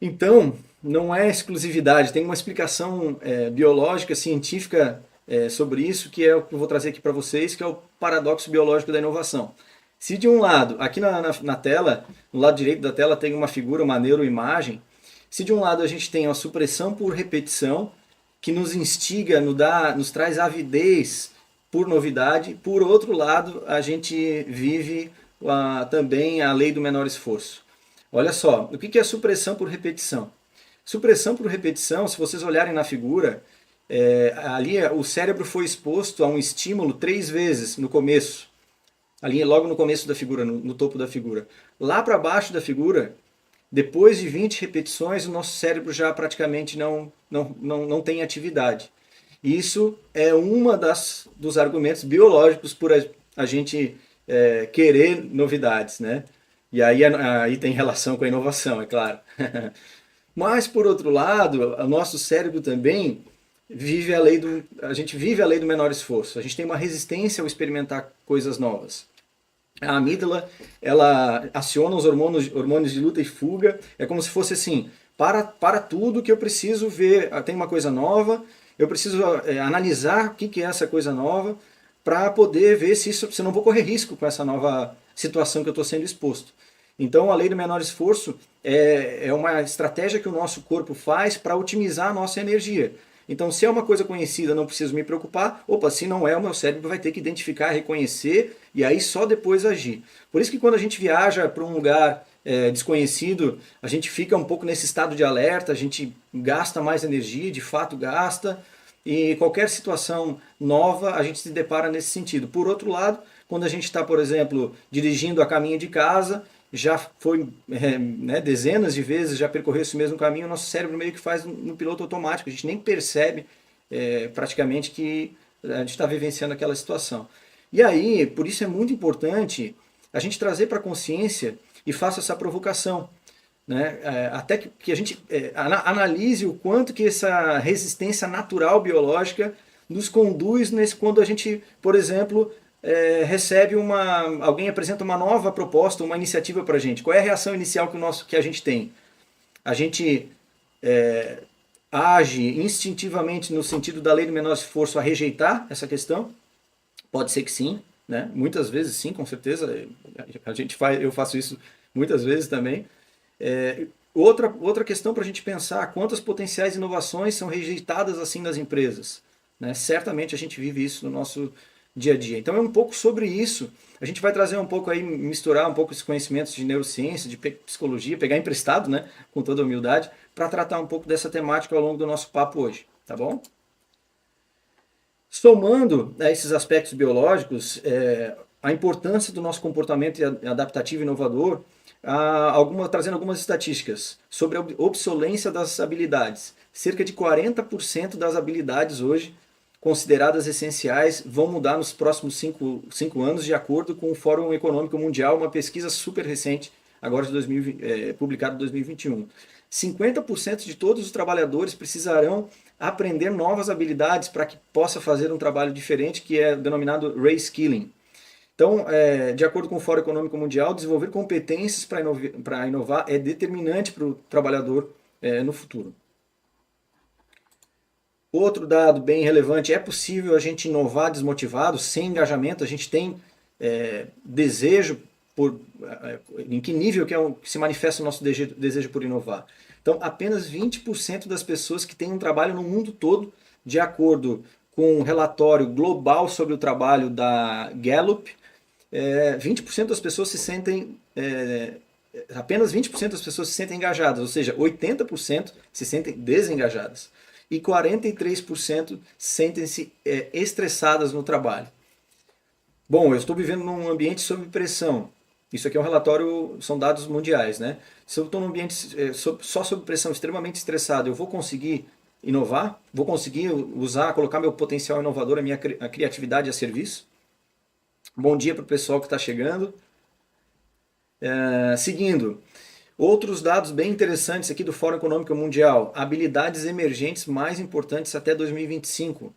Então, não é exclusividade, tem uma explicação biológica, científica sobre isso, que é o que eu vou trazer aqui para vocês, que é o paradoxo biológico da inovação. Se de um lado, aqui na tela, no lado direito da tela tem uma figura, uma neuroimagem, se de um lado a gente tem a supressão por repetição, que nos instiga, nos traz avidez por novidade, por outro lado a gente vive também a lei do menor esforço. Olha só, o que é supressão por repetição? Supressão por repetição, se vocês olharem na figura, ali o cérebro foi exposto a um estímulo 3 vezes no começo, ali logo no começo da figura, no topo da figura. Lá para baixo da figura, depois de 20 repetições, o nosso cérebro já praticamente não tem atividade. Isso é uma dos argumentos biológicos por a gente querer novidades, né? E aí tem relação com a inovação, é claro. Mas, por outro lado, o nosso cérebro também a gente vive a lei do menor esforço. A gente tem uma resistência ao experimentar coisas novas. A amígdala, ela aciona os hormônios de luta e fuga. É como se fosse assim, para tudo que eu preciso ver, tem uma coisa nova, eu preciso analisar o que é essa coisa nova para poder ver se eu não vou correr risco com essa nova situação que eu estou sendo exposto. Então, a lei do menor esforço é uma estratégia que o nosso corpo faz para otimizar a nossa energia. Então, se é uma coisa conhecida, não preciso me preocupar. Opa, se não é, o meu cérebro vai ter que identificar, reconhecer e aí só depois agir. Por isso que quando a gente viaja para um lugar desconhecido, a gente fica um pouco nesse estado de alerta, a gente gasta mais energia, de fato gasta, e qualquer situação nova a gente se depara nesse sentido. Por outro lado, quando a gente está, por exemplo, dirigindo a caminho de casa, já foi né, dezenas de vezes, já percorreu esse mesmo caminho, o nosso cérebro meio que faz no piloto automático, a gente nem percebe praticamente que a gente está vivenciando aquela situação. E aí, por isso é muito importante a gente trazer para a consciência e faça essa provocação. Né? Até que a gente analise o quanto que essa resistência natural biológica nos conduz quando a gente, por exemplo, recebe alguém apresenta uma nova proposta, uma iniciativa para a gente. Qual é a reação inicial que a gente tem? A gente age instintivamente no sentido da lei do menor esforço a rejeitar essa questão? Pode ser que sim, né? Muitas vezes sim, com certeza. Eu faço isso muitas vezes também. Outra questão para a gente pensar, quantas potenciais inovações são rejeitadas assim nas empresas? Né? Certamente a gente vive isso no nosso dia a dia. Então é um pouco sobre isso. A gente vai trazer um pouco aí, misturar um pouco esses conhecimentos de neurociência, de psicologia, pegar emprestado, né, com toda humildade, para tratar um pouco dessa temática ao longo do nosso papo hoje, tá bom? Somando esses aspectos biológicos, a importância do nosso comportamento adaptativo e inovador, trazendo algumas estatísticas sobre a obsolência das habilidades. Cerca de 40% das habilidades hoje consideradas essenciais vão mudar nos próximos 5 anos, de acordo com o Fórum Econômico Mundial, uma pesquisa super recente, agora de publicada em 2021. 50% de todos os trabalhadores precisarão aprender novas habilidades para que possa fazer um trabalho diferente, que é denominado reskilling. Então, de acordo com o Fórum Econômico Mundial, desenvolver competências para inovar é determinante para o trabalhador no futuro. Outro dado bem relevante, é possível a gente inovar desmotivado, sem engajamento, a gente tem desejo em que nível que se manifesta o nosso desejo por inovar. Então, apenas 20% das pessoas que têm um trabalho no mundo todo, de acordo com um relatório global sobre o trabalho da Gallup, 20% das pessoas se sentem apenas 20% das pessoas se sentem engajadas, ou seja, 80% se sentem desengajadas e 43% sentem-se estressadas no trabalho. Bom, eu estou vivendo num ambiente sob pressão. Isso aqui é um relatório, são dados mundiais, né? Se eu estou num ambiente só sob pressão, extremamente estressado, eu vou conseguir inovar? Vou conseguir colocar meu potencial inovador, a criatividade a serviço? Bom dia para o pessoal que está chegando. Seguindo, outros dados bem interessantes aqui do Fórum Econômico Mundial. Habilidades emergentes mais importantes até 2025.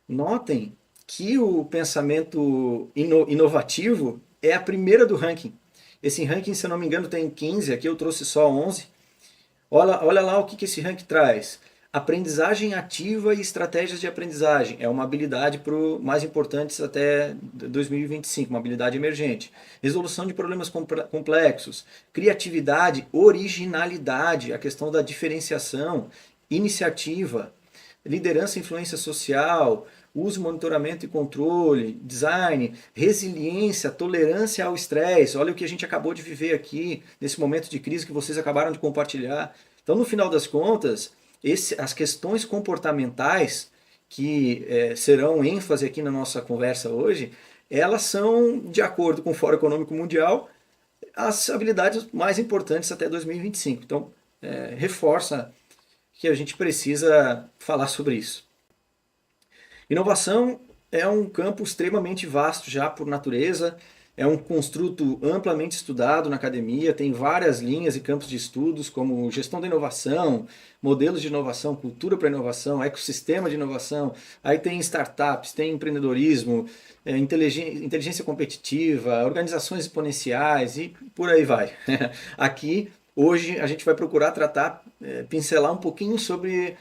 Notem que o pensamento inovativo a primeira do ranking. Esse ranking, se eu não me engano, tem 15, aqui eu trouxe só 11. Olha lá o que esse ranking traz. Aprendizagem ativa e estratégias de aprendizagem. É uma habilidade mais importantes até 2025, uma habilidade emergente. Resolução de problemas complexos, criatividade, originalidade, a questão da diferenciação, iniciativa, liderança e influência social, uso, monitoramento e controle, design, resiliência, tolerância ao estresse. Olha o que a gente acabou de viver aqui, nesse momento de crise que vocês acabaram de compartilhar. Então, no final das contas, as questões comportamentais que serão ênfase aqui na nossa conversa hoje, elas são, de acordo com o Fórum Econômico Mundial, as habilidades mais importantes até 2025. Então, reforça que a gente precisa falar sobre isso. Inovação é um campo extremamente vasto já por natureza, é um construto amplamente estudado na academia, tem várias linhas e campos de estudos, como gestão da inovação, modelos de inovação, cultura para inovação, ecossistema de inovação, aí tem startups, tem empreendedorismo, inteligência competitiva, organizações exponenciais e por aí vai. Aqui, hoje, a gente vai procurar tratar, pincelar um pouquinho sobre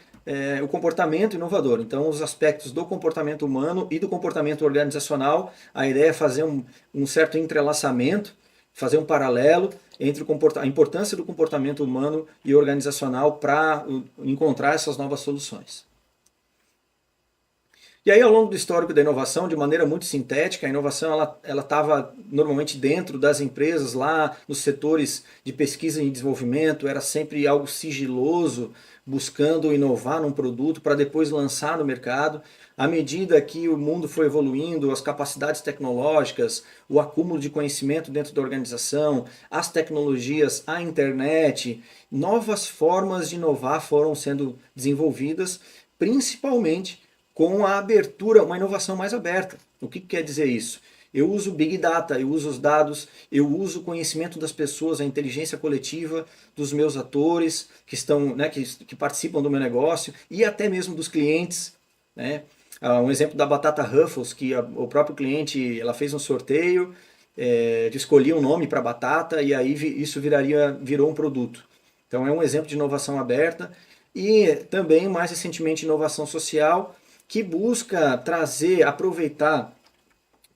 o comportamento inovador. Então, os aspectos do comportamento humano e do comportamento organizacional, a ideia é fazer um certo entrelaçamento, fazer um paralelo entre a importância do comportamento humano e organizacional para encontrar essas novas soluções. E aí, ao longo do histórico da inovação, de maneira muito sintética, a inovação ela estava normalmente dentro das empresas, lá nos setores de pesquisa e desenvolvimento, era sempre algo sigiloso, buscando inovar num produto para depois lançar no mercado. À medida que o mundo foi evoluindo, as capacidades tecnológicas, o acúmulo de conhecimento dentro da organização, as tecnologias, a internet, novas formas de inovar foram sendo desenvolvidas, principalmente com a abertura, uma inovação mais aberta. O que quer dizer isso? Eu uso Big Data, eu uso os dados, eu uso o conhecimento das pessoas, a inteligência coletiva dos meus atores que estão, que participam do meu negócio e até mesmo dos clientes. Né? Um exemplo da batata Ruffles, que o próprio cliente ela fez um sorteio, de escolher um nome para a batata e aí isso virou um produto. Então é um exemplo de inovação aberta e também mais recentemente inovação social, que busca aproveitar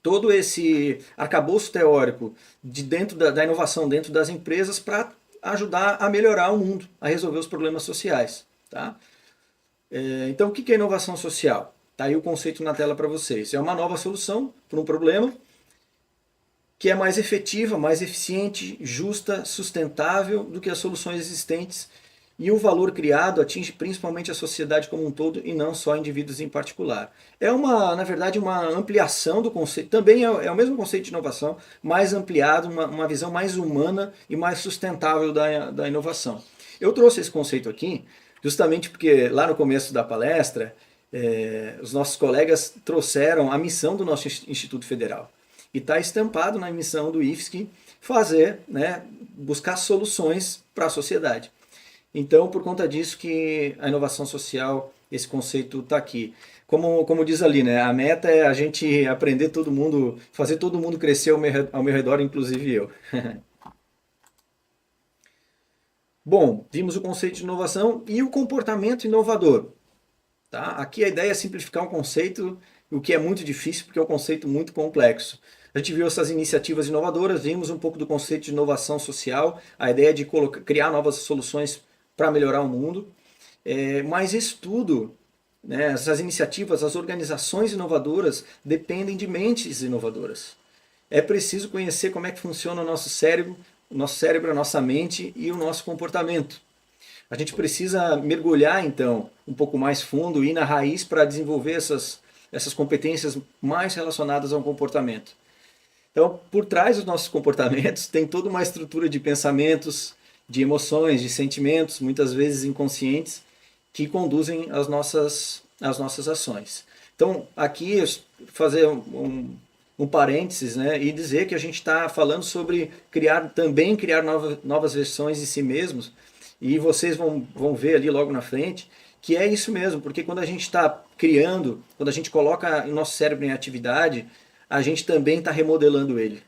todo esse arcabouço teórico da inovação dentro das empresas para ajudar a melhorar o mundo, a resolver os problemas sociais. Tá? Então, o que é inovação social? Está aí o conceito na tela para vocês. É uma nova solução para um problema que é mais efetiva, mais eficiente, justa, sustentável do que as soluções existentes, e o valor criado atinge principalmente a sociedade como um todo e não só indivíduos em particular. Na verdade, uma ampliação do conceito, também é o mesmo conceito de inovação, mais ampliado, uma visão mais humana e mais sustentável da inovação. Eu trouxe esse conceito aqui justamente porque lá no começo da palestra, os nossos colegas trouxeram a missão do nosso Instituto Federal. E está estampado na missão do IFSC buscar soluções para a sociedade. Então, por conta disso que a inovação social, esse conceito está aqui. Como diz ali, né? A meta é a gente aprender todo mundo, fazer todo mundo crescer ao meu redor, inclusive eu. Bom, vimos o conceito de inovação e o comportamento inovador. Tá? Aqui a ideia é simplificar um conceito, o que é muito difícil porque é um conceito muito complexo. A gente viu essas iniciativas inovadoras, vimos um pouco do conceito de inovação social, a ideia de criar novas soluções para melhorar o mundo, mas isso tudo, essas iniciativas, as organizações inovadoras dependem de mentes inovadoras. É preciso conhecer como é que funciona o nosso cérebro, a nossa mente e o nosso comportamento. A gente precisa mergulhar então um pouco mais fundo e ir na raiz para desenvolver essas competências mais relacionadas ao comportamento. Então, por trás dos nossos comportamentos tem toda uma estrutura de pensamentos, de emoções, de sentimentos, muitas vezes inconscientes, que conduzem as nossas ações. Então, aqui, fazer um parênteses, e dizer que a gente está falando sobre criar novas versões de si mesmos, e vocês vão ver ali logo na frente, que é isso mesmo, porque quando a gente está criando, quando a gente coloca o nosso cérebro em atividade, a gente também está remodelando ele.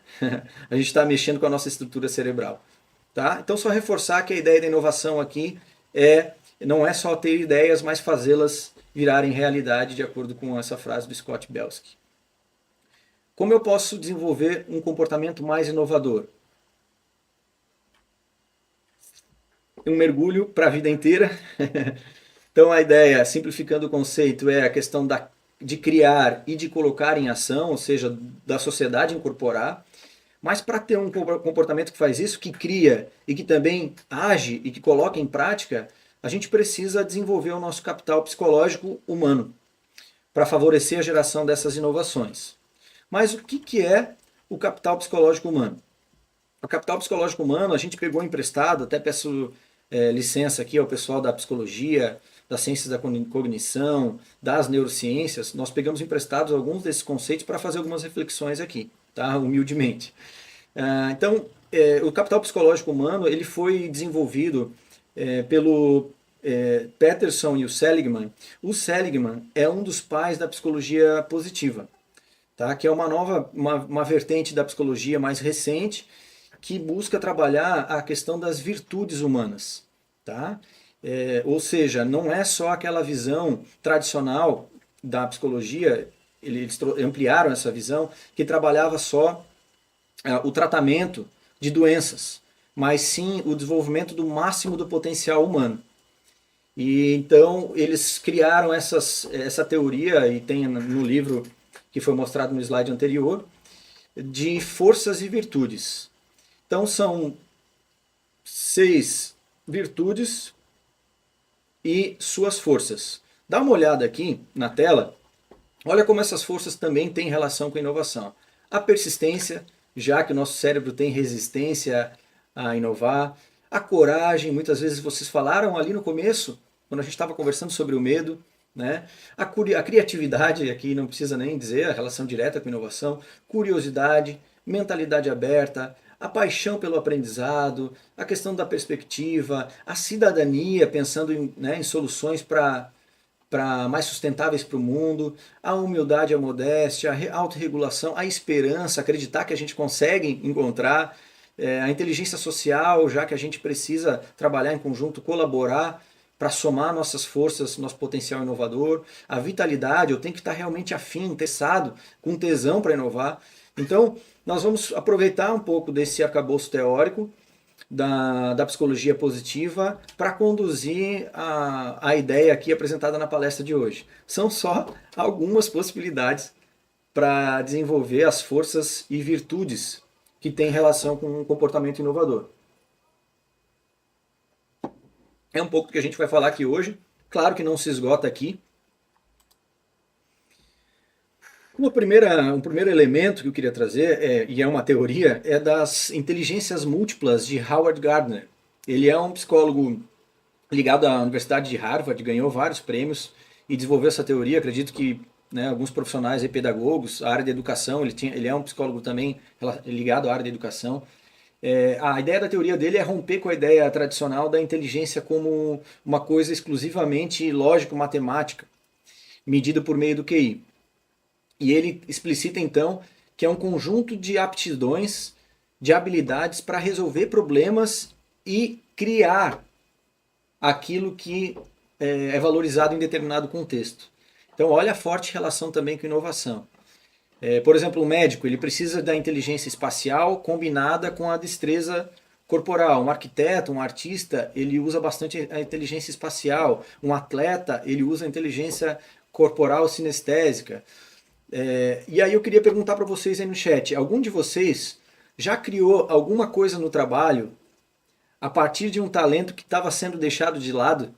A gente está mexendo com a nossa estrutura cerebral. Tá? Então, só reforçar que a ideia da inovação aqui não é só ter ideias, mas fazê-las virarem realidade, de acordo com essa frase do Scott Belsky. Como eu posso desenvolver um comportamento mais inovador? Um mergulho para a vida inteira. Então a ideia, simplificando o conceito, é a questão de criar e de colocar em ação, ou seja, da sociedade incorporar. Mas para ter um comportamento que faz isso, que cria e que também age e que coloca em prática, a gente precisa desenvolver o nosso capital psicológico humano para favorecer a geração dessas inovações. Mas o que é o capital psicológico humano? O capital psicológico humano a gente pegou emprestado, até peço licença aqui ao pessoal da psicologia, das ciências da cognição, das neurociências, nós pegamos emprestados alguns desses conceitos para fazer algumas reflexões aqui, tá? Humildemente. Então, o capital psicológico humano ele foi desenvolvido pelo Peterson e o Seligman. O Seligman é um dos pais da psicologia positiva, tá? Que é uma vertente da psicologia mais recente que busca trabalhar a questão das virtudes humanas, tá? Ou seja, não é só aquela visão tradicional da psicologia, eles ampliaram essa visão, que trabalhava só o tratamento de doenças, mas sim o desenvolvimento do máximo do potencial humano. E então eles criaram essa teoria, e tem no livro que foi mostrado no slide anterior, de forças e virtudes. Então são 6 virtudes e suas forças. Dá uma olhada aqui na tela, olha como essas forças também têm relação com a inovação. A persistência, já que o nosso cérebro tem resistência a inovar. A coragem, muitas vezes vocês falaram ali no começo, quando a gente estava conversando sobre o medo, né? A criatividade, aqui não precisa nem dizer, a relação direta com a inovação. Curiosidade, mentalidade aberta, a paixão pelo aprendizado, a questão da perspectiva, a cidadania, pensando em soluções para mais sustentáveis para o mundo, a humildade, a modéstia, a autorregulação, a esperança, acreditar que a gente consegue encontrar, a inteligência social, já que a gente precisa trabalhar em conjunto, colaborar para somar nossas forças, nosso potencial inovador, a vitalidade, eu tenho que estar realmente afim, interessado, com tesão para inovar. Então, nós vamos aproveitar um pouco desse arcabouço teórico da psicologia positiva para conduzir a ideia aqui apresentada na palestra de hoje. São só algumas possibilidades para desenvolver as forças e virtudes que têm relação com um comportamento inovador. É um pouco do que a gente vai falar aqui hoje. Claro que não se esgota aqui. Um primeiro elemento que eu queria trazer, e é uma teoria, é das inteligências múltiplas de Howard Gardner. Ele é um psicólogo ligado à Universidade de Harvard, ganhou vários prêmios e desenvolveu essa teoria. Acredito que alguns profissionais e pedagogos, a área da educação, ele é um psicólogo também ligado à área da educação. A ideia da teoria dele é romper com a ideia tradicional da inteligência como uma coisa exclusivamente lógico-matemática, medida por meio do QI. E ele explicita então que é um conjunto de aptidões, de habilidades para resolver problemas e criar aquilo que é valorizado em determinado contexto. Então olha a forte relação também com inovação. Por exemplo, um médico ele precisa da inteligência espacial combinada com a destreza corporal. Um arquiteto, um artista, ele usa bastante a inteligência espacial. Um atleta, ele usa a inteligência corporal sinestésica. E aí eu queria perguntar para vocês aí no chat, algum de vocês já criou alguma coisa no trabalho a partir de um talento que estava sendo deixado de lado?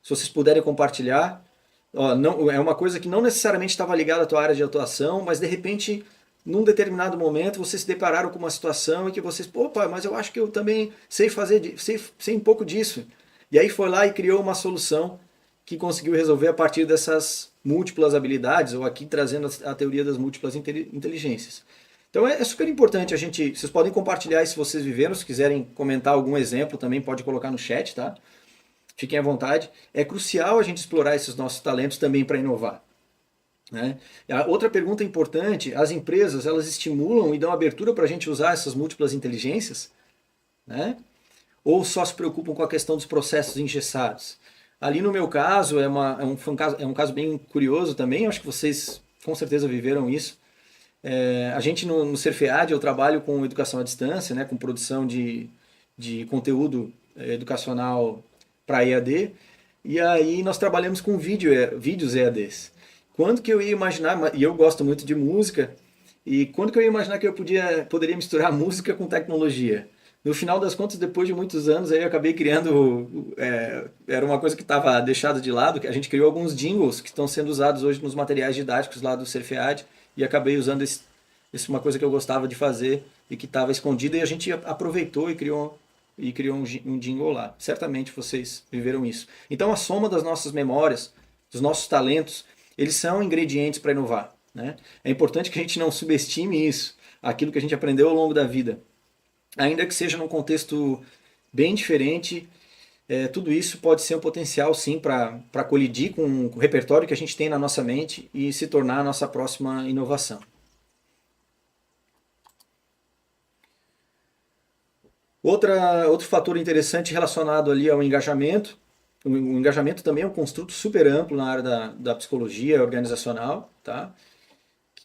Se vocês puderem compartilhar. Não, é uma coisa que não necessariamente estava ligada à tua área de atuação, mas de repente, num determinado momento, vocês se depararam com uma situação em que vocês, opa, mas eu acho que eu também sei sei um pouco disso. E aí foi lá e criou uma solução que conseguiu resolver a partir dessas múltiplas habilidades, ou aqui trazendo a teoria das múltiplas inteligências. Então é super importante vocês podem compartilhar isso se vocês viveram, se quiserem comentar algum exemplo também pode colocar no chat, tá? Fiquem à vontade. É crucial a gente explorar esses nossos talentos também para inovar. Né? A outra pergunta importante, as empresas elas estimulam e dão abertura para a gente usar essas múltiplas inteligências? Né? ou só se preocupam com a questão dos processos engessados. Ali no meu caso, foi um caso bem curioso também, eu acho que vocês com certeza viveram isso. A gente no Cerfead, eu trabalho com educação à distância, né, com produção de conteúdo educacional para EAD, e aí nós trabalhamos com vídeos EADs. Quando que eu ia imaginar, e eu gosto muito de música, e quando que eu ia imaginar que eu poderia misturar música com tecnologia? No final das contas, depois de muitos anos, aí eu acabei criando, era uma coisa que estava deixada de lado, que a gente criou alguns jingles que estão sendo usados hoje nos materiais didáticos lá do Cerfead, e acabei usando isso uma coisa que eu gostava de fazer e que estava escondida, e a gente aproveitou e criou um jingle lá. Certamente vocês viveram isso. Então a soma das nossas memórias, dos nossos talentos, eles são ingredientes para inovar, né? É importante que a gente não subestime isso, aquilo que a gente aprendeu ao longo da vida. Ainda que seja num contexto bem diferente, tudo isso pode ser um potencial sim para colidir com o repertório que a gente tem na nossa mente e se tornar a nossa próxima inovação. Outro fator interessante relacionado ali ao engajamento. O engajamento também é um construto super amplo na área da psicologia organizacional, tá?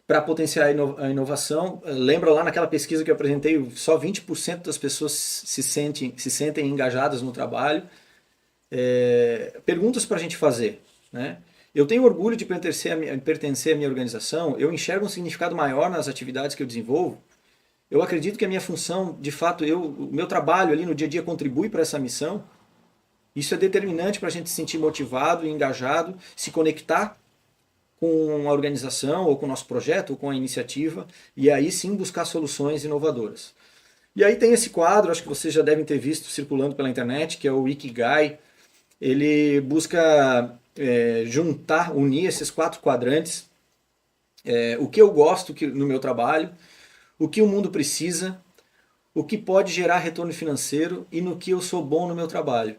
Para potenciar a inovação, lembra lá naquela pesquisa que eu apresentei, só 20% das pessoas se sentem engajadas no trabalho. Perguntas para a gente fazer, né? Eu tenho orgulho de pertencer à minha organização, eu enxergo um significado maior nas atividades que eu desenvolvo. Eu acredito que a minha função, de fato, o meu trabalho ali no dia a dia contribui para essa missão. Isso é determinante para a gente se sentir motivado e engajado, se conectar com a organização, ou com o nosso projeto, ou com a iniciativa, e aí sim buscar soluções inovadoras. E aí tem esse quadro, acho que vocês já devem ter visto circulando pela internet, que é o Ikigai. Ele busca unir esses 4 quadrantes. O que eu gosto no meu trabalho, o que o mundo precisa, o que pode gerar retorno financeiro e no que eu sou bom no meu trabalho.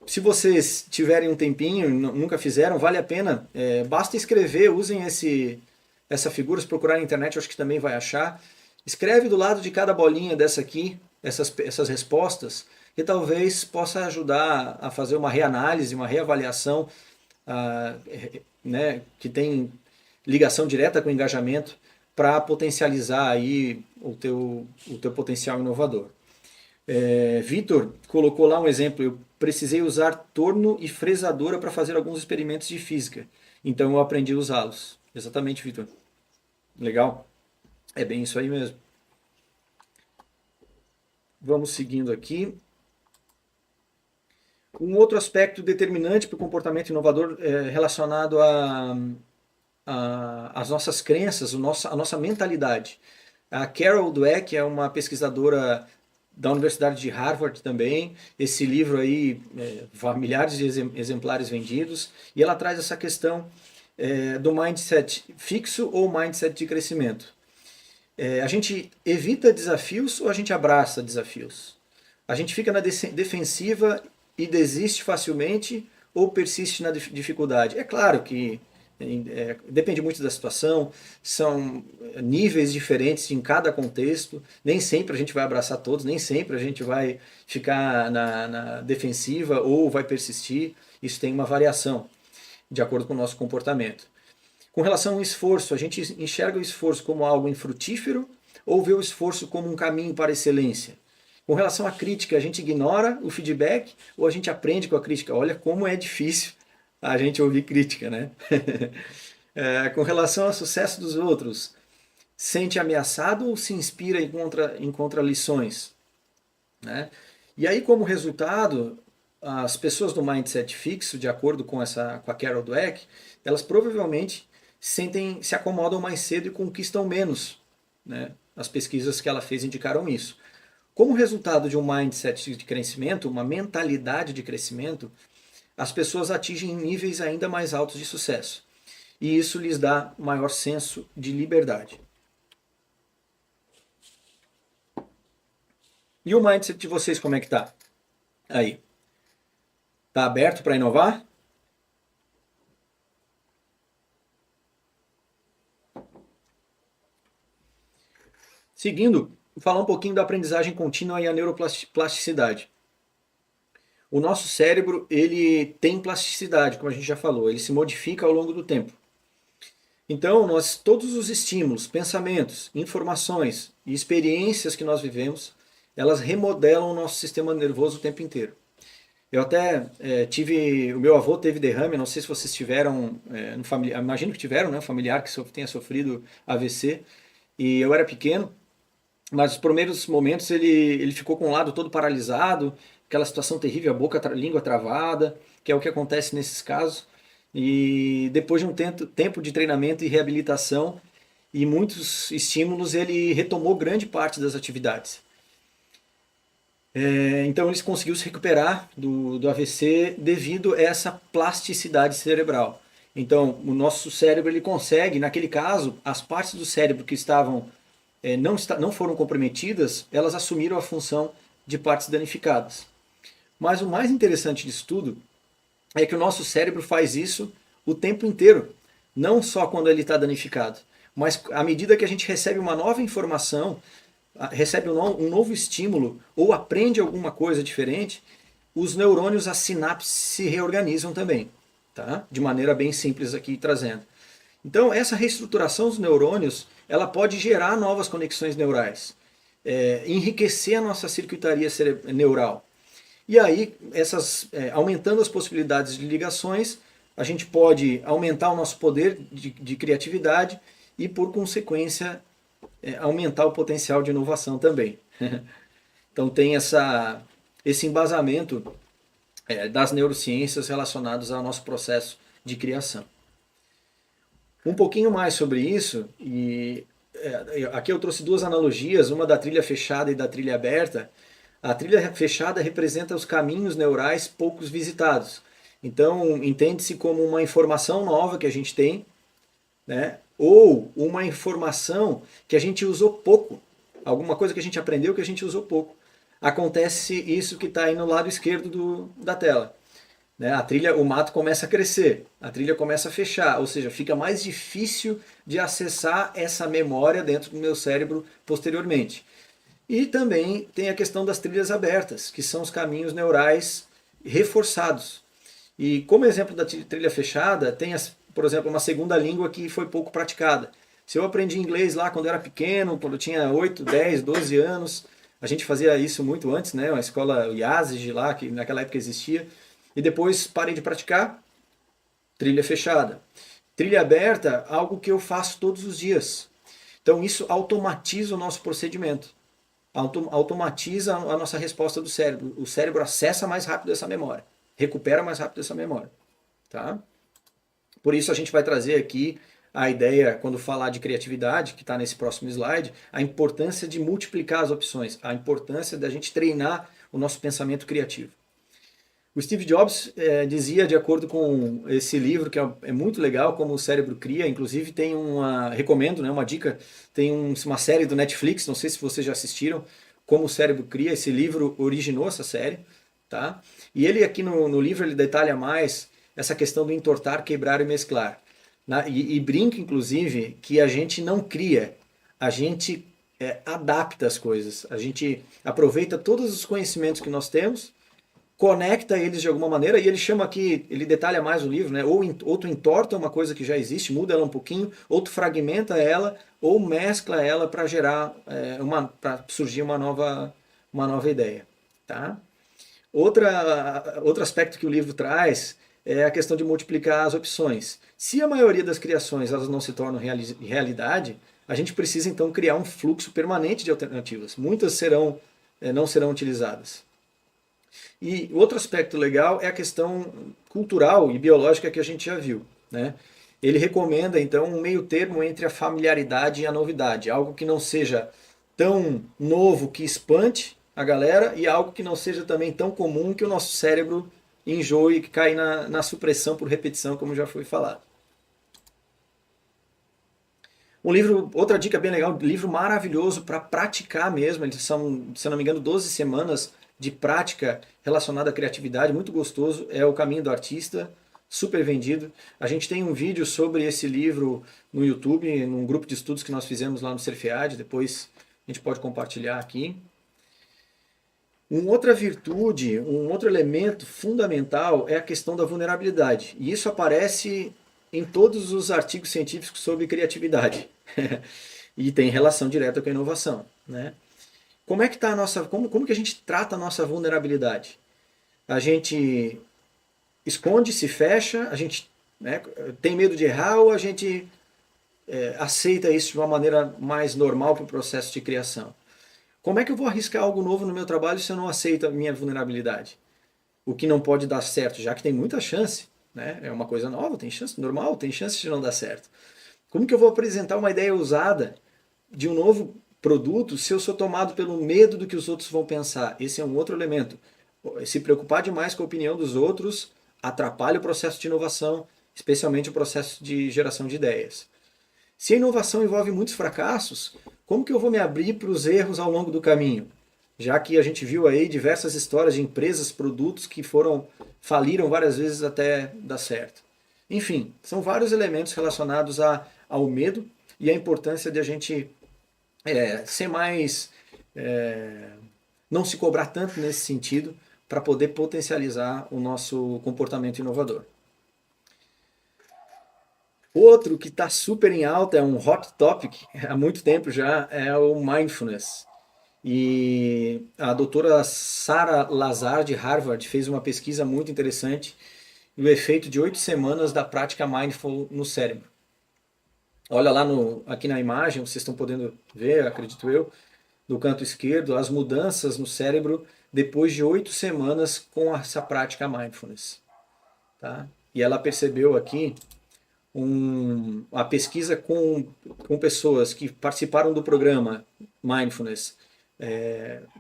Se vocês tiverem um tempinho, nunca fizeram, vale a pena. Basta escrever, usem essa figura, se procurar na internet, eu acho que também vai achar. Escreve do lado de cada bolinha dessa aqui, essas respostas, que talvez possa ajudar a fazer uma reanálise, uma reavaliação, né, que tem ligação direta com o engajamento, para potencializar aí o teu potencial inovador. Vitor colocou lá um exemplo, eu precisei usar torno e fresadora para fazer alguns experimentos de física, então eu aprendi a usá-los. Exatamente, Vitor. Legal? É bem isso aí mesmo. Vamos seguindo aqui. Um outro aspecto determinante para o comportamento inovador é relacionado às nossas crenças, a nossa mentalidade. A Carol Dweck é uma pesquisadora da Universidade de Harvard também. Esse livro aí, milhares de exemplares vendidos, e ela traz essa questão do mindset fixo ou mindset de crescimento. A gente evita desafios ou a gente abraça desafios? A gente fica na defensiva e desiste facilmente ou persiste na dificuldade? É claro que depende muito da situação, são níveis diferentes em cada contexto, nem sempre a gente vai abraçar todos, nem sempre a gente vai ficar na defensiva ou vai persistir, isso tem uma variação de acordo com o nosso comportamento. Com relação ao esforço, a gente enxerga o esforço como algo infrutífero ou vê o esforço como um caminho para a excelência? Com relação à crítica, a gente ignora o feedback ou a gente aprende com a crítica? Olha como é difícil a gente ouvir crítica, né? Com relação ao sucesso dos outros, sente ameaçado ou se inspira e encontra lições? Né? E aí, como resultado, as pessoas do mindset fixo, de acordo com a Carol Dweck, elas provavelmente se acomodam mais cedo e conquistam menos. Né? As pesquisas que ela fez indicaram isso. Como resultado de um mindset de crescimento, uma mentalidade de crescimento, as pessoas atingem níveis ainda mais altos de sucesso. E isso lhes dá maior senso de liberdade. E o mindset de vocês, como é que tá? Aí. Tá aberto para inovar? Seguindo, falar um pouquinho da aprendizagem contínua e a neuroplasticidade. O nosso cérebro, ele tem plasticidade, como a gente já falou, ele se modifica ao longo do tempo. Então, todos os estímulos, pensamentos, informações e experiências que nós vivemos, elas remodelam o nosso sistema nervoso o tempo inteiro. Eu até o meu avô teve derrame, não sei se vocês tiveram, no familiar, imagino que tiveram, né, um familiar que tenha sofrido AVC, e eu era pequeno, mas os primeiros momentos ele ficou com o lado todo paralisado, aquela situação terrível, a língua travada, que é o que acontece nesses casos. E depois de um tempo de treinamento e reabilitação e muitos estímulos, ele retomou grande parte das atividades. Então ele conseguiu se recuperar do AVC devido a essa plasticidade cerebral. Então o nosso cérebro ele consegue, naquele caso, as partes do cérebro que não foram comprometidas, elas assumiram a função de partes danificadas. Mas o mais interessante disso tudo é que o nosso cérebro faz isso o tempo inteiro, não só quando ele está danificado, mas à medida que a gente recebe uma nova informação, recebe um novo estímulo ou aprende alguma coisa diferente, os neurônios, as sinapses se reorganizam também, tá? De maneira bem simples aqui trazendo. Então essa reestruturação dos neurônios, ela pode gerar novas conexões neurais, enriquecer a nossa circuitaria neural. E aí, aumentando as possibilidades de ligações, a gente pode aumentar o nosso poder de criatividade e, por consequência, aumentar o potencial de inovação também. Então tem esse embasamento das neurociências relacionados ao nosso processo de criação. Um pouquinho mais sobre isso, aqui eu trouxe duas analogias, uma da trilha fechada e da trilha aberta. A trilha fechada representa os caminhos neurais poucos visitados. Então, entende-se como uma informação nova que a gente tem, né? Ou uma informação que a gente usou pouco. Alguma coisa que a gente aprendeu que a gente usou pouco. Acontece isso que está aí no lado esquerdo da tela. Né? O mato começa a crescer, a trilha começa a fechar, ou seja, fica mais difícil de acessar essa memória dentro do meu cérebro posteriormente. E também tem a questão das trilhas abertas, que são os caminhos neurais reforçados. E como exemplo da trilha fechada, tem, por exemplo, uma segunda língua que foi pouco praticada. Se eu aprendi inglês lá quando eu era pequeno, quando eu tinha 8, 10, 12 anos, a gente fazia isso muito antes, né? Uma escola IASIG lá, que naquela época existia, e depois parei de praticar, trilha fechada. Trilha aberta, algo que eu faço todos os dias. Então isso automatiza o nosso procedimento. Automatiza a nossa resposta do cérebro. O cérebro acessa mais rápido essa memória, recupera mais rápido essa memória. Tá? Por isso a gente vai trazer aqui a ideia, quando falar de criatividade, que está nesse próximo slide, a importância de multiplicar as opções, a importância da gente treinar o nosso pensamento criativo. O Steve Jobs dizia, de acordo com esse livro, que é muito legal, como o cérebro cria, inclusive tem recomendo, né, uma dica, tem uma série do Netflix, não sei se vocês já assistiram, Como o Cérebro Cria, esse livro originou essa série, tá? E ele aqui no livro ele detalha mais essa questão do entortar, quebrar e mesclar. E brinca, inclusive, que a gente não cria, a gente adapta as coisas, a gente aproveita todos os conhecimentos que nós temos, conecta eles de alguma maneira, e ele chama aqui, ele detalha mais o livro, né? Ou tu entorta uma coisa que já existe, muda ela um pouquinho, ou tu fragmenta ela, ou mescla ela para gerar, para surgir uma nova ideia. Tá? Outro aspecto que o livro traz é a questão de multiplicar as opções. Se a maioria das criações elas não se tornam realidade, a gente precisa então criar um fluxo permanente de alternativas. Muitas não serão utilizadas. E outro aspecto legal é a questão cultural e biológica que a gente já viu. Né? Ele recomenda, então, um meio termo entre a familiaridade e a novidade. Algo que não seja tão novo que espante a galera e algo que não seja também tão comum que o nosso cérebro enjoe e que cai na supressão por repetição, como já foi falado. Outra dica bem legal, um livro maravilhoso para praticar mesmo. Eles são, se não me engano, 12 semanas de prática relacionada à criatividade, muito gostoso, é O Caminho do Artista, super vendido. A gente tem um vídeo sobre esse livro no YouTube, num grupo de estudos que nós fizemos lá no Cerfiad, depois A gente pode compartilhar aqui. Uma outra virtude, um outro elemento fundamental é a questão da vulnerabilidade. E isso aparece em todos os artigos científicos sobre criatividade. E tem relação direta com a inovação, né? Como é que tá a nossa, como que a gente trata a nossa vulnerabilidade? A gente esconde, se fecha, a gente, né, tem medo de errar ou a gente aceita isso de uma maneira mais normal para o processo de criação? Como é que eu vou arriscar algo novo no meu trabalho se eu não aceito a minha vulnerabilidade? O que não pode dar certo, já que tem muita chance, né? É uma coisa nova, tem chance, normal, tem chance de não dar certo. Como que eu vou apresentar uma ideia ousada de um novo produto se eu sou tomado pelo medo do que os outros vão pensar? Esse é um outro elemento. Se preocupar demais com a opinião dos outros atrapalha o processo de inovação, especialmente o processo de geração de ideias. Se a inovação envolve muitos fracassos, como que eu vou me abrir para os erros ao longo do caminho? Já que a gente viu aí diversas histórias de empresas, produtos que faliram várias vezes até dar certo. Enfim, são vários elementos relacionados ao medo e a importância de a gente ser mais... não se cobrar tanto nesse sentido para poder potencializar o nosso comportamento inovador. Outro que está super em alta, é um hot topic há muito tempo já, é o mindfulness. E a doutora Sarah Lazar, de Harvard, fez uma pesquisa muito interessante do efeito de 8 semanas da prática mindful no cérebro. Olha lá aqui na imagem, vocês estão podendo ver, acredito eu, do canto esquerdo, as mudanças no cérebro depois de 8 semanas com essa prática mindfulness. Tá? E ela percebeu aqui a pesquisa com pessoas que participaram do programa Mindfulness,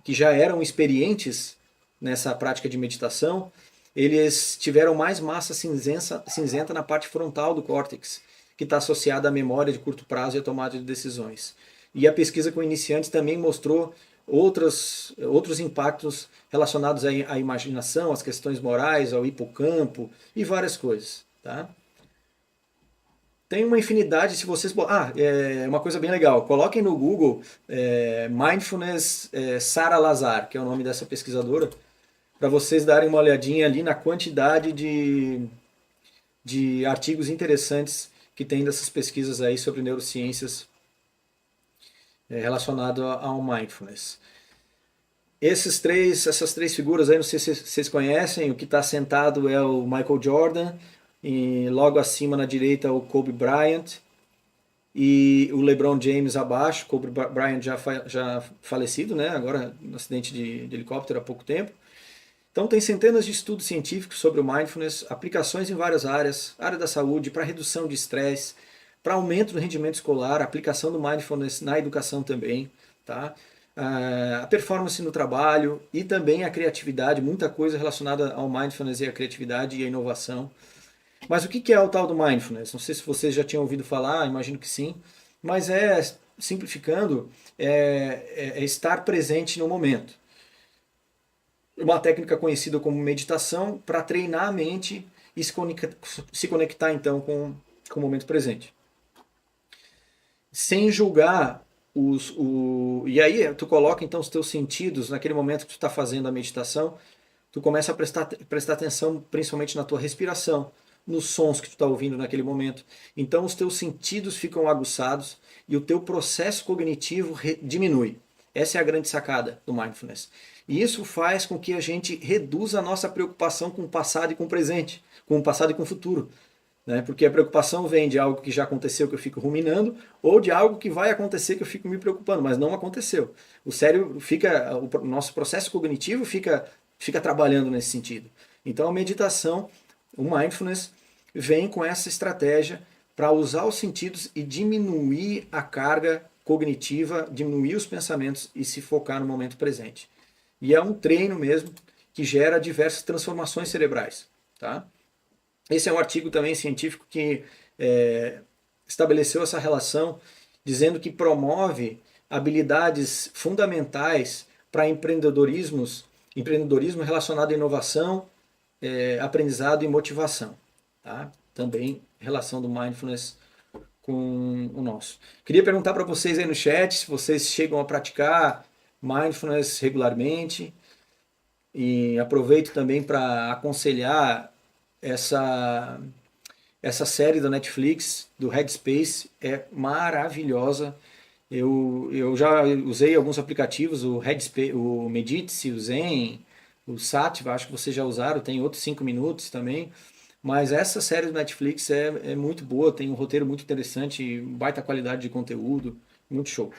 que já eram experientes nessa prática de meditação, eles tiveram mais massa cinzenta na parte frontal do córtex, que está associada à memória de curto prazo e à tomada de decisões. E a pesquisa com iniciantes também mostrou outros impactos relacionados à imaginação, às questões morais, ao hipocampo e várias coisas. Tá? Tem uma infinidade, se vocês... uma coisa bem legal. Coloquem no Google Mindfulness Sarah Lazar, que é o nome dessa pesquisadora, para vocês darem uma olhadinha ali na quantidade de artigos interessantes que tem dessas pesquisas aí sobre neurociências relacionado ao mindfulness. Essas três figuras aí, não sei se vocês conhecem, o que está sentado é o Michael Jordan, e logo acima na direita o Kobe Bryant e o LeBron James abaixo. Kobe Bryant já falecido, né? Agora no acidente de helicóptero há pouco tempo. Então tem centenas de estudos científicos sobre o mindfulness, aplicações em várias áreas, área da saúde, para redução de estresse, para aumento do rendimento escolar, aplicação do mindfulness na educação também, tá? A performance no trabalho e também a criatividade, muita coisa relacionada ao mindfulness e a criatividade e a inovação. Mas o que é o tal do mindfulness? Não sei se vocês já tinham ouvido falar, imagino que sim, mas simplificando, é estar presente no momento. Uma técnica conhecida como meditação para treinar a mente e se conectar então com o momento presente. Sem julgar e aí tu coloca então os teus sentidos naquele momento que tu está fazendo a meditação, tu começa a prestar atenção principalmente na tua respiração, nos sons que tu está ouvindo naquele momento. Então os teus sentidos ficam aguçados e o teu processo cognitivo diminui. Essa é a grande sacada do mindfulness. E isso faz com que a gente reduza a nossa preocupação com o passado e com o presente, com o passado e com o futuro. Né? Porque a preocupação vem de algo que já aconteceu que eu fico ruminando, ou de algo que vai acontecer que eu fico me preocupando, mas não aconteceu. O cérebro o nosso processo cognitivo fica trabalhando nesse sentido. Então a meditação, o mindfulness, vem com essa estratégia para usar os sentidos e diminuir a carga cognitiva, diminuir os pensamentos e se focar no momento presente. E é um treino mesmo que gera diversas transformações cerebrais. Tá? Esse é um artigo também científico que estabeleceu essa relação, dizendo que promove habilidades fundamentais para empreendedorismo relacionado à inovação, aprendizado e motivação. Tá? Também relação do mindfulness com o nosso. Queria perguntar para vocês aí no chat se vocês chegam a praticar mindfulness regularmente, e aproveito também para aconselhar essa, essa série da Netflix, do Headspace, é maravilhosa. Eu já usei alguns aplicativos, o Headspace, o Medite, o Zen, o Sattva, acho que vocês já usaram, tem outros 5 minutos também. Mas essa série do Netflix é muito boa, tem um roteiro muito interessante, baita qualidade de conteúdo, muito show.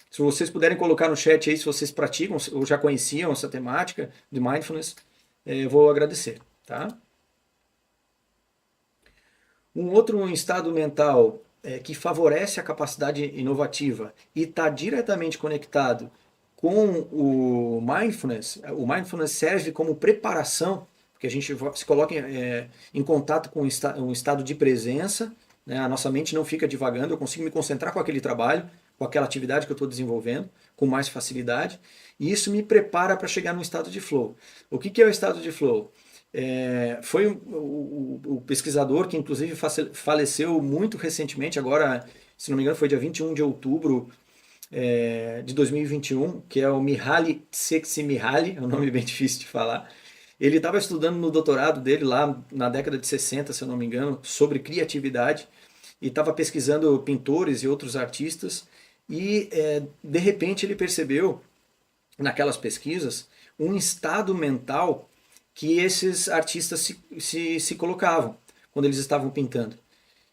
Se vocês puderem colocar no chat aí se vocês praticam ou já conheciam essa temática de mindfulness, eu vou agradecer, tá? Um outro estado mental que favorece a capacidade inovativa e está diretamente conectado com o mindfulness serve como preparação, porque a gente se coloca em contato com um estado de presença, né? A nossa mente não fica divagando, eu consigo me concentrar com aquele trabalho, com aquela atividade que eu estou desenvolvendo, com mais facilidade, e isso me prepara para chegar no estado de flow. O que é o estado de flow? Foi o pesquisador que inclusive faleceu muito recentemente, agora, se não me engano, foi dia 21 de outubro de 2021, que é o Mihaly Csikszentmihalyi, é um nome bem difícil de falar. Ele estava estudando no doutorado dele lá na década de 60, se eu não me engano, sobre criatividade, e estava pesquisando pintores e outros artistas, e de repente ele percebeu, naquelas pesquisas, um estado mental que esses artistas se colocavam quando eles estavam pintando.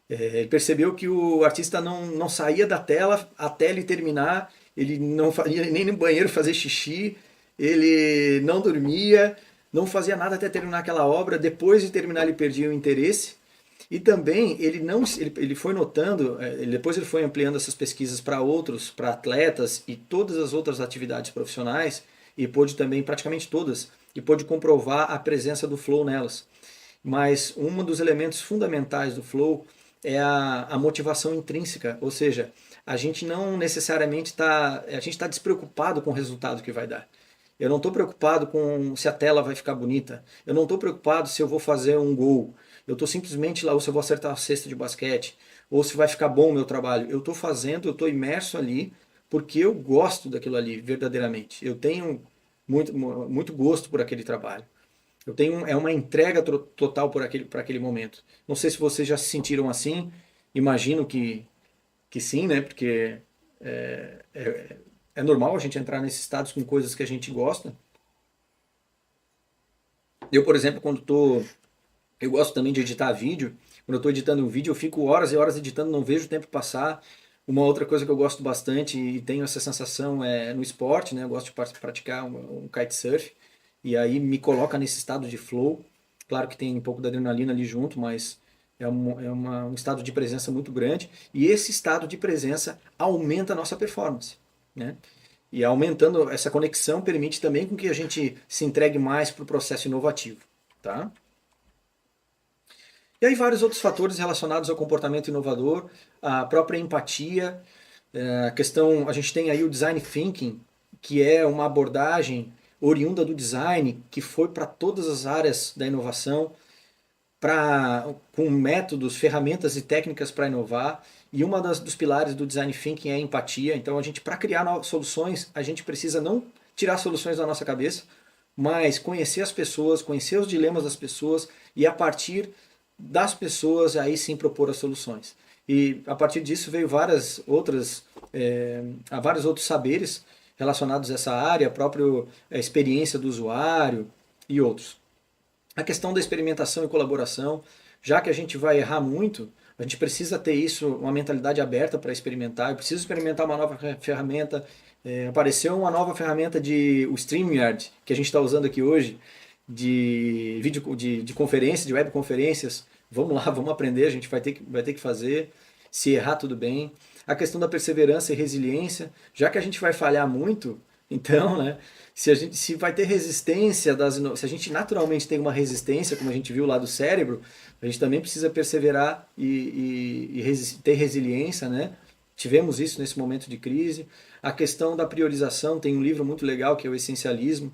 Ele percebeu que o artista não saía da tela até ele terminar, ele não ia nem no banheiro fazer xixi, ele não dormia, não fazia nada até terminar aquela obra. Depois de terminar, ele perdia o interesse. E também ele foi notando, depois ele foi ampliando essas pesquisas para outros, para atletas e todas as outras atividades profissionais, e pôde também, praticamente todas, e pôde comprovar a presença do flow nelas. Mas um dos elementos fundamentais do flow é a motivação intrínseca, ou seja, a gente não necessariamente a gente está despreocupado com o resultado que vai dar. Eu não estou preocupado com se a tela vai ficar bonita, eu não estou preocupado se eu vou fazer um gol, eu estou simplesmente lá, ou se eu vou acertar a cesta de basquete, ou se vai ficar bom o meu trabalho. Eu estou fazendo, eu estou imerso ali, porque eu gosto daquilo ali, verdadeiramente. Eu tenho muito gosto por aquele trabalho. Eu tenho uma entrega total para aquele momento. Não sei se vocês já se sentiram assim, imagino que sim, né? Porque é normal a gente entrar nesses estados com coisas que a gente gosta. Eu, por exemplo, eu gosto também de editar vídeo. Quando eu estou editando um vídeo, eu fico horas e horas editando, não vejo o tempo passar. Uma outra coisa que eu gosto bastante e tenho essa sensação é no esporte, né? Eu gosto de praticar um kitesurf e aí me coloca nesse estado de flow. Claro que tem um pouco da adrenalina ali junto, mas um estado de presença muito grande. E esse estado de presença aumenta a nossa performance, né? E aumentando essa conexão permite também com que a gente se entregue mais para o processo inovativo, tá? E aí vários outros fatores relacionados ao comportamento inovador, a própria empatia, a questão, a gente tem aí o design thinking, que é uma abordagem oriunda do design, que foi para todas as áreas da inovação, com métodos, ferramentas e técnicas para inovar. E dos pilares do design thinking é a empatia. Então para criar novas soluções, a gente precisa não tirar soluções da nossa cabeça, mas conhecer as pessoas, conhecer os dilemas das pessoas e a partir das pessoas aí sim propor as soluções. E a partir disso veio vários outros saberes relacionados a essa área, a própria experiência do usuário e outros. A questão da experimentação e colaboração, já que a gente vai errar muito, a gente precisa ter isso, uma mentalidade aberta para experimentar. Eu preciso experimentar uma nova ferramenta. Apareceu uma nova ferramenta o StreamYard, que a gente está usando aqui hoje, de vídeo de conferência, de webconferências. Vamos lá, vamos aprender, a gente vai ter que fazer. Se errar, tudo bem. A questão da perseverança e resiliência, já que a gente vai falhar muito, então, né, se vai ter resistência, se a gente naturalmente tem uma resistência, como a gente viu lá do cérebro, a gente também precisa perseverar e ter resiliência, né? Tivemos isso nesse momento de crise. A questão da priorização, tem um livro muito legal que é o Essencialismo,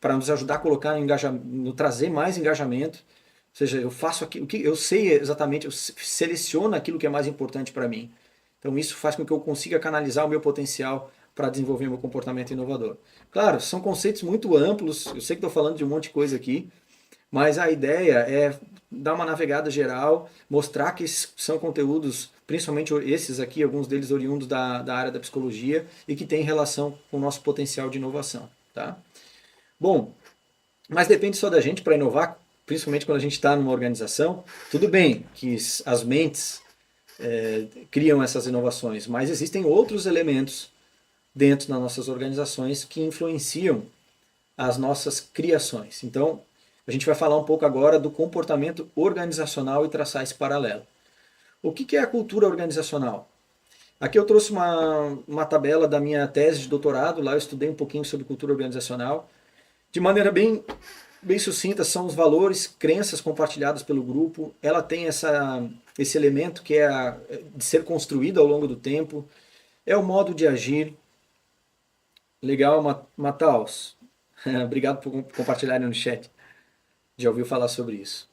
para nos ajudar a colocar trazer mais engajamento. seja, eu faço aquilo que eu sei exatamente, eu seleciono aquilo que é mais importante para mim. Então isso faz com que eu consiga canalizar o meu potencial para desenvolver meu comportamento inovador. Claro, são conceitos muito amplos, eu sei que estou falando de um monte de coisa aqui, mas a ideia é dar uma navegada geral, mostrar que são conteúdos, principalmente esses aqui, alguns deles oriundos da área da psicologia e que têm relação com o nosso potencial de inovação. Tá? Bom, mas depende só da gente para inovar, principalmente quando a gente está numa organização. Tudo bem que as mentes criam essas inovações, mas existem outros elementos dentro das nossas organizações que influenciam as nossas criações. Então, a gente vai falar um pouco agora do comportamento organizacional e traçar esse paralelo. O que é a cultura organizacional? Aqui eu trouxe uma tabela da minha tese de doutorado, lá eu estudei um pouquinho sobre cultura organizacional. De maneira bem sucinta, são os valores, crenças compartilhadas pelo grupo. Ela tem esse elemento que é de ser construído ao longo do tempo. É o modo de agir. Legal, Mataus. Obrigado por compartilharem no chat. Já ouviu falar sobre isso.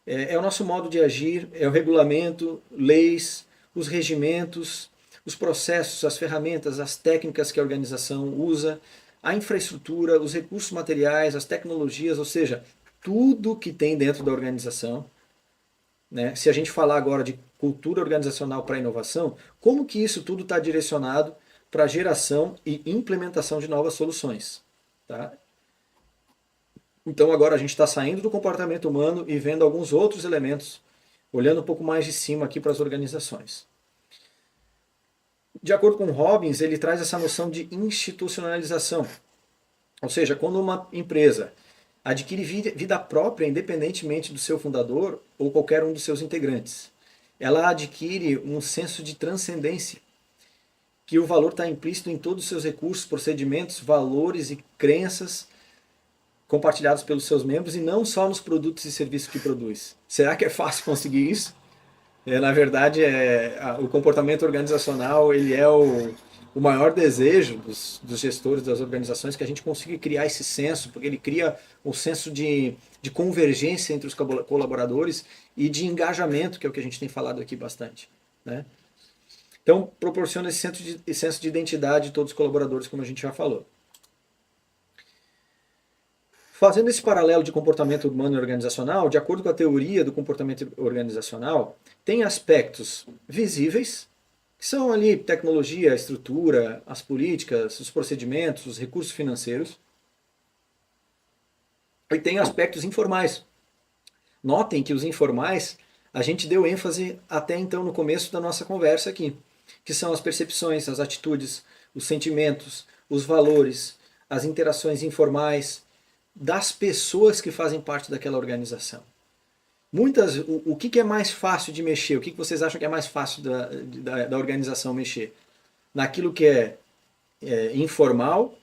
É o nosso modo de agir, é o regulamento, leis, os regimentos, os processos, as ferramentas, as técnicas que a organização usa, a infraestrutura, os recursos materiais, as tecnologias, ou seja, tudo que tem dentro da organização. Né? Se a gente falar agora de cultura organizacional para inovação, como que isso tudo está direcionado para a geração e implementação de novas soluções? Tá? Então agora a gente está saindo do comportamento humano e vendo alguns outros elementos, olhando um pouco mais de cima aqui para as organizações. De acordo com Robbins, ele traz essa noção de institucionalização. Ou seja, quando uma empresa adquire vida própria independentemente do seu fundador ou qualquer um dos seus integrantes, ela adquire um senso de transcendência, que o valor está implícito em todos os seus recursos, procedimentos, valores e crenças compartilhados pelos seus membros e não só nos produtos e serviços que produz. Será que é fácil conseguir isso? Na verdade, o comportamento organizacional ele é o maior desejo dos gestores das organizações, que a gente consiga criar esse senso, porque ele cria um senso de convergência entre os colaboradores e de engajamento, que é o que a gente tem falado aqui bastante. Né? Então, proporciona esse senso de identidade de todos os colaboradores, como a gente já falou. Fazendo esse paralelo de comportamento humano e organizacional, de acordo com a teoria do comportamento organizacional, tem aspectos visíveis, que são ali tecnologia, estrutura, as políticas, os procedimentos, os recursos financeiros. E tem aspectos informais. Notem que os informais a gente deu ênfase até então no começo da nossa conversa aqui, que são as percepções, as atitudes, os sentimentos, os valores, as interações informais das pessoas que fazem parte daquela organização. O que é mais fácil de mexer? O que vocês acham que é mais fácil da organização mexer? Naquilo que é informal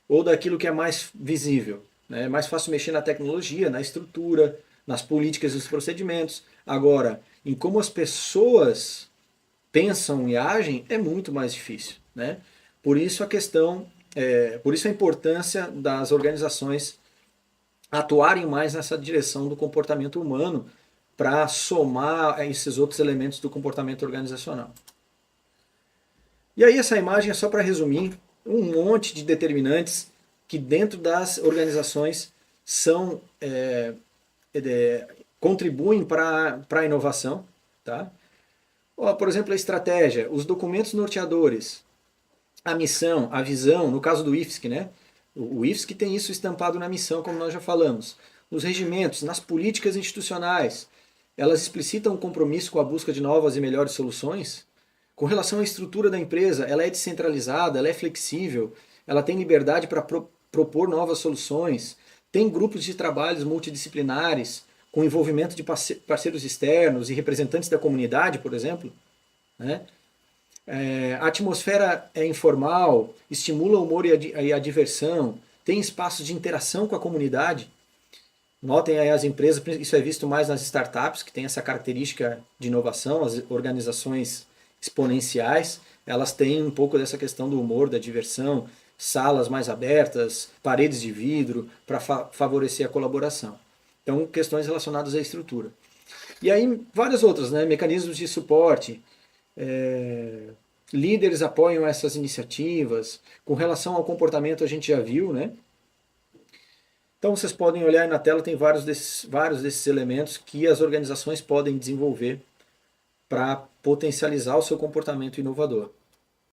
ou daquilo que é mais visível? É mais fácil mexer na tecnologia, na estrutura, nas políticas e nos procedimentos. Agora, em como as pessoas pensam e agem, é muito mais difícil. Né? Por isso por isso a importância das organizações atuarem mais nessa direção do comportamento humano para somar esses outros elementos do comportamento organizacional. E aí essa imagem é só para resumir um monte de determinantes que dentro das organizações contribuem para a inovação. Tá? Por exemplo, a estratégia, os documentos norteadores, a missão, a visão, no caso do IFSC, né? O IFSC tem isso estampado na missão, como nós já falamos. Nos regimentos, nas políticas institucionais, elas explicitam um compromisso com a busca de novas e melhores soluções. Com relação à estrutura da empresa, ela é descentralizada, ela é flexível, ela tem liberdade para propor novas soluções, tem grupos de trabalhos multidisciplinares, com envolvimento de parceiros externos e representantes da comunidade, por exemplo. Né? A atmosfera é informal, estimula o humor e a diversão, tem espaços de interação com a comunidade. Notem aí as empresas, isso é visto mais nas startups, que tem essa característica de inovação, as organizações exponenciais, elas têm um pouco dessa questão do humor, da diversão, salas mais abertas, paredes de vidro, para favorecer a colaboração. Então, questões relacionadas à estrutura. E aí, várias outras, né? Mecanismos de suporte, líderes apoiam essas iniciativas. Com relação ao comportamento, a gente já viu, né? Então, vocês podem olhar aí na tela, tem vários desses elementos que as organizações podem desenvolver para potencializar o seu comportamento inovador.